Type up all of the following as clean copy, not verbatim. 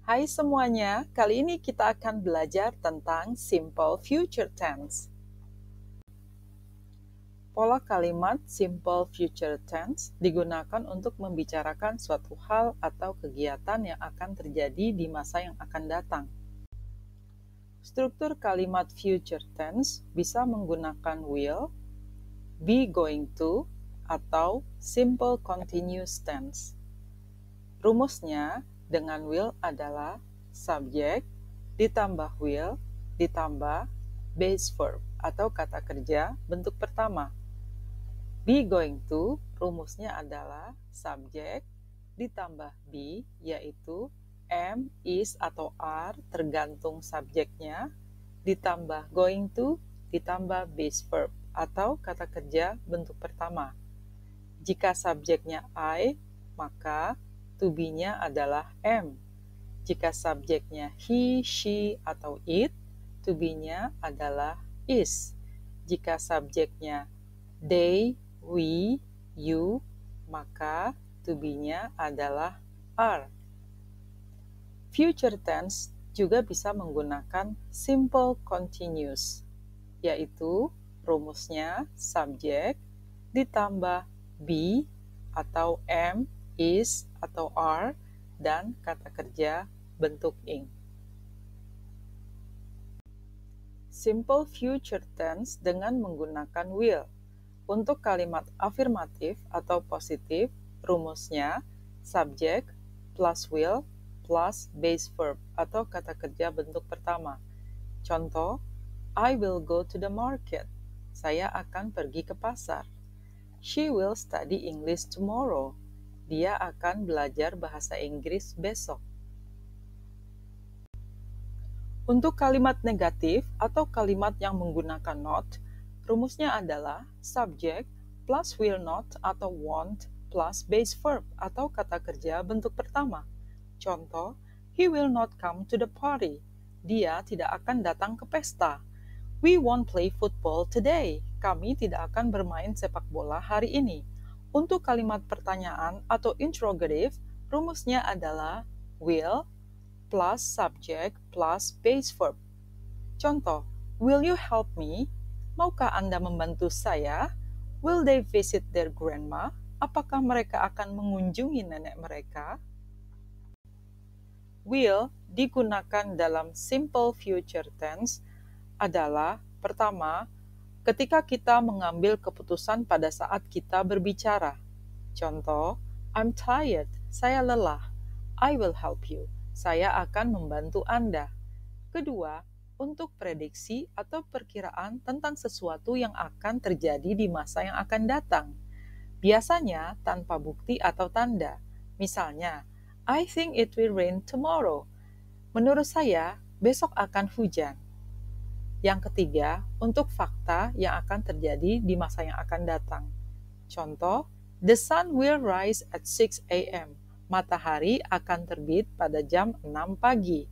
Hai semuanya, kali ini kita akan belajar tentang simple future tense. Pola kalimat simple future tense digunakan untuk membicarakan suatu hal atau kegiatan yang akan terjadi di masa yang akan datang. Struktur kalimat future tense bisa menggunakan will, be going to, atau simple continuous tense. Rumusnya dengan will adalah subjek ditambah will ditambah base verb atau kata kerja bentuk pertama. Be going to rumusnya adalah subjek ditambah be, yaitu am, is, atau are tergantung subjeknya, ditambah going to ditambah base verb atau kata kerja bentuk pertama. Jika subjeknya I, maka to be-nya adalah am. Jika subjeknya he, she, atau it, to be-nya adalah is. Jika subjeknya they, we, you, maka to be-nya adalah are. Future tense juga bisa menggunakan simple continuous, yaitu rumusnya subjek ditambah be atau am, is, atau are, dan kata kerja bentuk ing. Simple future tense dengan menggunakan will. Untuk kalimat afirmatif atau positif, rumusnya subjek plus will plus base verb atau kata kerja bentuk pertama. Contoh, I will go to the market. Saya akan pergi ke pasar. She will study English tomorrow. Dia akan belajar bahasa Inggris besok. Untuk kalimat negatif atau kalimat yang menggunakan not, rumusnya adalah subject plus will not atau won't plus base verb atau kata kerja bentuk pertama. Contoh, he will not come to the party. Dia tidak akan datang ke pesta. We won't play football today. Kami tidak akan bermain sepak bola hari ini. Untuk kalimat pertanyaan atau interrogative, rumusnya adalah will plus subject plus base verb. Contoh, will you help me? Maukah Anda membantu saya? Will they visit their grandma? Apakah mereka akan mengunjungi nenek mereka? Will digunakan dalam simple future tense adalah pertama, ketika kita mengambil keputusan pada saat kita berbicara. Contoh, I'm tired, saya lelah. I will help you, saya akan membantu Anda. Kedua, untuk prediksi atau perkiraan tentang sesuatu yang akan terjadi di masa yang akan datang. Biasanya tanpa bukti atau tanda. Misalnya, I think it will rain tomorrow. Menurut saya, besok akan hujan. Yang ketiga, untuk fakta yang akan terjadi di masa yang akan datang. Contoh, the sun will rise at 6 a.m. Matahari akan terbit pada jam 6 pagi.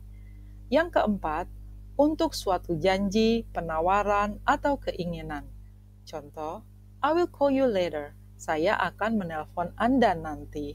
Yang keempat, untuk suatu janji, penawaran, atau keinginan. Contoh, I will call you later. Saya akan menelpon Anda nanti.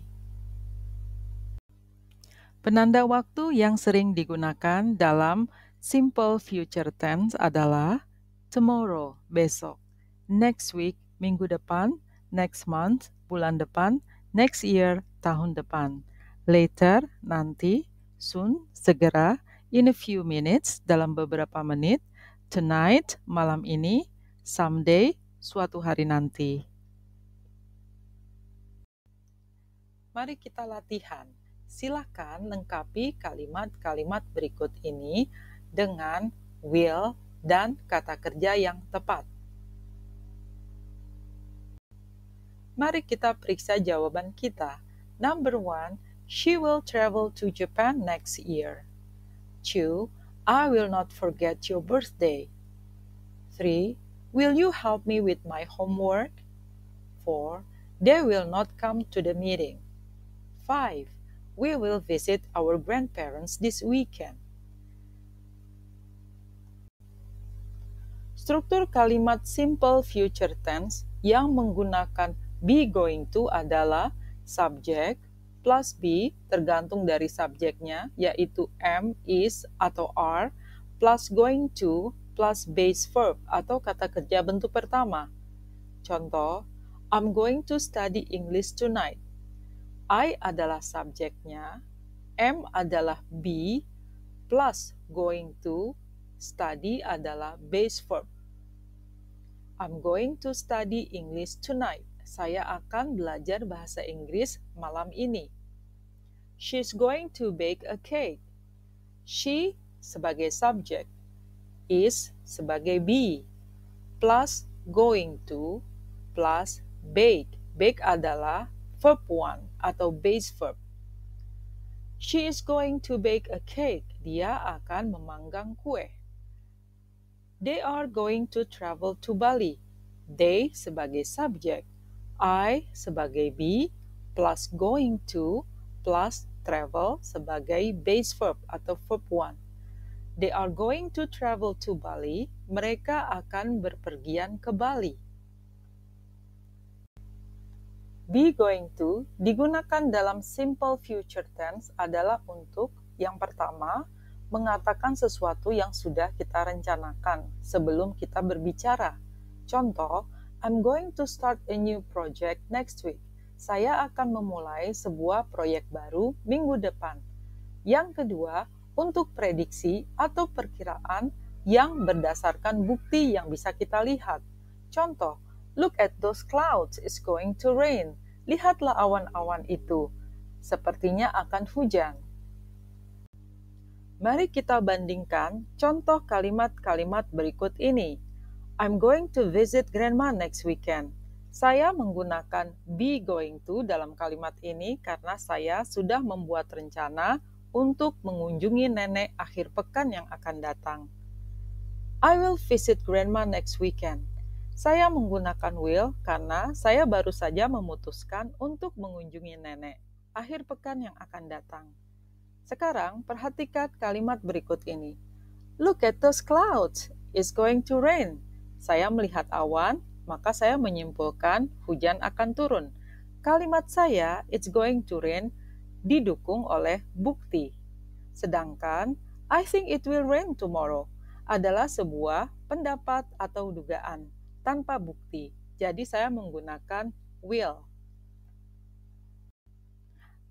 Penanda waktu yang sering digunakan dalam simple future tense adalah tomorrow, besok, next week, minggu depan, next month, bulan depan, next year, tahun depan, later, nanti, soon, segera, in a few minutes, dalam beberapa menit, tonight, malam ini, someday, suatu hari nanti. Mari kita latihan. Silakan lengkapi kalimat-kalimat berikut ini dengan will dan kata kerja yang tepat. Mari kita periksa jawaban kita. Number 1, she will travel to Japan next year. 2, I will not forget your birthday. 3, will you help me with my homework? 4, they will not come to the meeting. 5, we will visit our grandparents this weekend. Struktur kalimat simple future tense yang menggunakan be going to adalah subject plus be tergantung dari subjeknya, yaitu am, is, atau are, plus going to, plus base verb atau kata kerja bentuk pertama. Contoh, I'm going to study English tonight. I adalah subjeknya, am adalah be, plus going to, study adalah base verb. I'm going to study English tonight. Saya akan belajar bahasa Inggris malam ini. She's going to bake a cake. She sebagai subjek, is sebagai be, plus going to, plus bake. Bake adalah verb 1 atau base verb. She is going to bake a cake. Dia akan memanggang kue. They are going to travel to Bali. They sebagai subjek, I sebagai be, plus going to, plus travel sebagai base verb atau verb 1. They are going to travel to Bali. Mereka akan berpergian ke Bali. Be going to digunakan dalam simple future tense adalah untuk yang pertama, mengatakan sesuatu yang sudah kita rencanakan sebelum kita berbicara. Contoh, I'm going to start a new project next week. Saya akan memulai sebuah proyek baru minggu depan. Yang kedua, untuk prediksi atau perkiraan yang berdasarkan bukti yang bisa kita lihat. Contoh, look at those clouds, it's going to rain. Lihatlah awan-awan itu, sepertinya akan hujan. Mari kita bandingkan contoh kalimat-kalimat berikut ini. I'm going to visit grandma next weekend. Saya menggunakan be going to dalam kalimat ini karena saya sudah membuat rencana untuk mengunjungi nenek akhir pekan yang akan datang. I will visit grandma next weekend. Saya menggunakan will karena saya baru saja memutuskan untuk mengunjungi nenek akhir pekan yang akan datang. Sekarang, perhatikan kalimat berikut ini. Look at those clouds. It's going to rain. Saya melihat awan, maka saya menyimpulkan hujan akan turun. Kalimat saya, it's going to rain, didukung oleh bukti. Sedangkan, I think it will rain tomorrow, adalah sebuah pendapat atau dugaan, tanpa bukti. Jadi saya menggunakan will.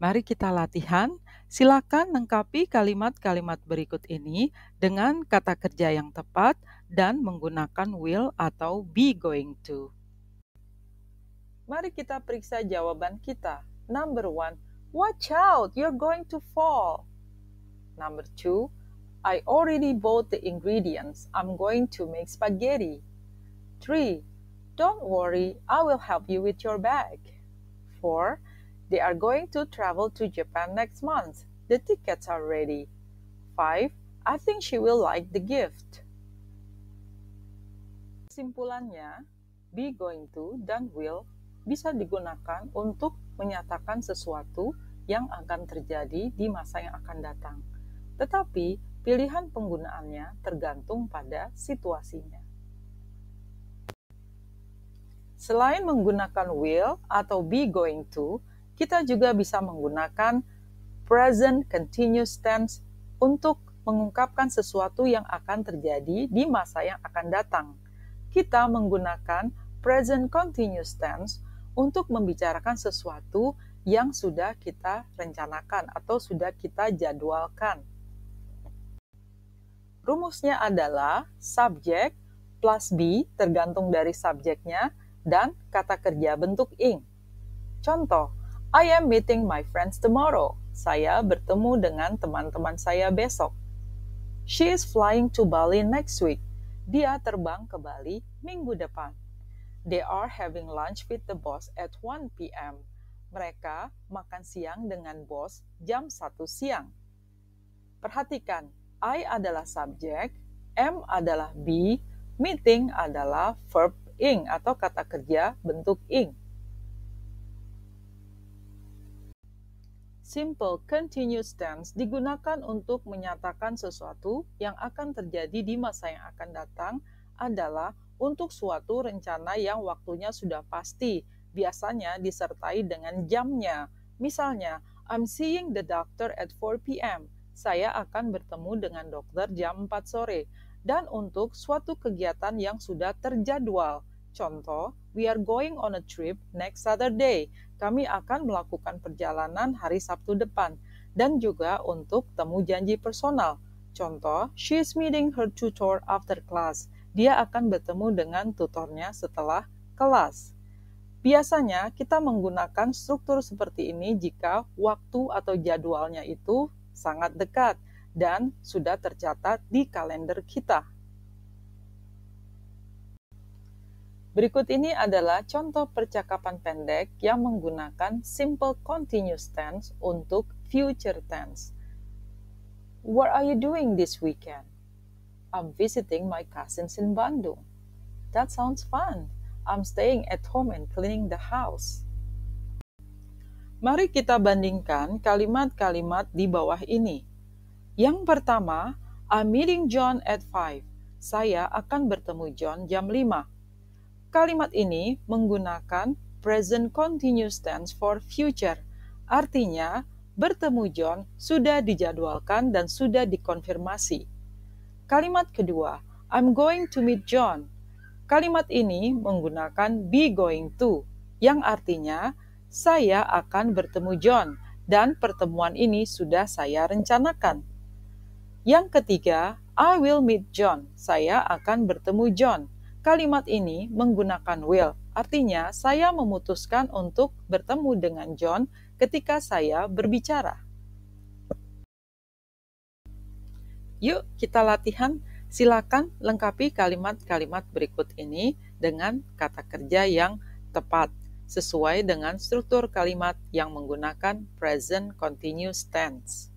Mari kita latihan. Silakan lengkapi kalimat-kalimat berikut ini dengan kata kerja yang tepat dan menggunakan will atau be going to. Mari kita periksa jawaban kita. Number 1, watch out, you're going to fall. Number 2, I already bought the ingredients. I'm going to make spaghetti. 3, don't worry, I will help you with your bag. 4, they are going to travel to Japan next month. The tickets are ready. 5, I think she will like the gift. Kesimpulannya, be going to dan will bisa digunakan untuk menyatakan sesuatu yang akan terjadi di masa yang akan datang. Tetapi, pilihan penggunaannya tergantung pada situasinya. Selain menggunakan will atau be going to, kita juga bisa menggunakan present continuous tense untuk mengungkapkan sesuatu yang akan terjadi di masa yang akan datang. Kita menggunakan present continuous tense untuk membicarakan sesuatu yang sudah kita rencanakan atau sudah kita jadwalkan. Rumusnya adalah subjek plus be tergantung dari subjeknya dan kata kerja bentuk ing. Contoh, I am meeting my friends tomorrow. Saya bertemu dengan teman-teman saya besok. She is flying to Bali next week. Dia terbang ke Bali minggu depan. They are having lunch with the boss at 1 p.m. Mereka makan siang dengan bos jam 1 siang. Perhatikan, I adalah subjek, am adalah be, meeting adalah verb ing atau kata kerja bentuk ing. Simple continuous tense digunakan untuk menyatakan sesuatu yang akan terjadi di masa yang akan datang adalah untuk suatu rencana yang waktunya sudah pasti, biasanya disertai dengan jamnya. Misalnya, I'm seeing the doctor at 4 p.m. Saya akan bertemu dengan dokter jam 4 sore. Dan untuk suatu kegiatan yang sudah terjadwal. Contoh, we are going on a trip next Saturday. Kami akan melakukan perjalanan hari Sabtu depan. Dan juga untuk temu janji personal. Contoh, she is meeting her tutor after class. Dia akan bertemu dengan tutornya setelah kelas. Biasanya kita menggunakan struktur seperti ini jika waktu atau jadwalnya itu sangat dekat dan sudah tercatat di kalender kita. Berikut ini adalah contoh percakapan pendek yang menggunakan simple continuous tense untuk future tense. What are you doing this weekend? I'm visiting my cousins in Bandung. That sounds fun. I'm staying at home and cleaning the house. Mari kita bandingkan kalimat-kalimat di bawah ini. Yang pertama, I'm meeting John at 5. Saya akan bertemu John jam 5. Kalimat ini menggunakan present continuous tense for future. Artinya, bertemu John sudah dijadwalkan dan sudah dikonfirmasi. Kalimat kedua, I'm going to meet John. Kalimat ini menggunakan be going to, yang artinya saya akan bertemu John dan pertemuan ini sudah saya rencanakan. Yang ketiga, I will meet John. Saya akan bertemu John. Kalimat ini menggunakan will, artinya saya memutuskan untuk bertemu dengan John ketika saya berbicara. Yuk kita latihan. Silakan lengkapi kalimat-kalimat berikut ini dengan kata kerja yang tepat, sesuai dengan struktur kalimat yang menggunakan present continuous tense.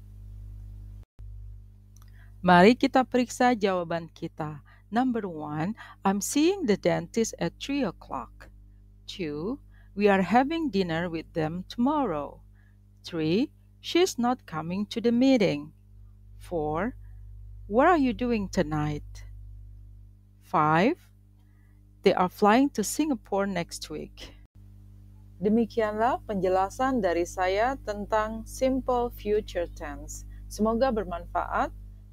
Mari kita periksa jawaban kita. Number 1, I'm seeing the dentist at 3 o'clock. 2, we are having dinner with them tomorrow. 3, she's not coming to the meeting. 4, what are you doing tonight? 5, they are flying to Singapore next week. Demikianlah penjelasan dari saya tentang simple future tense. Semoga bermanfaat.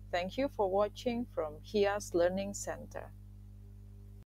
Thank you for watching from Hias Learning Center.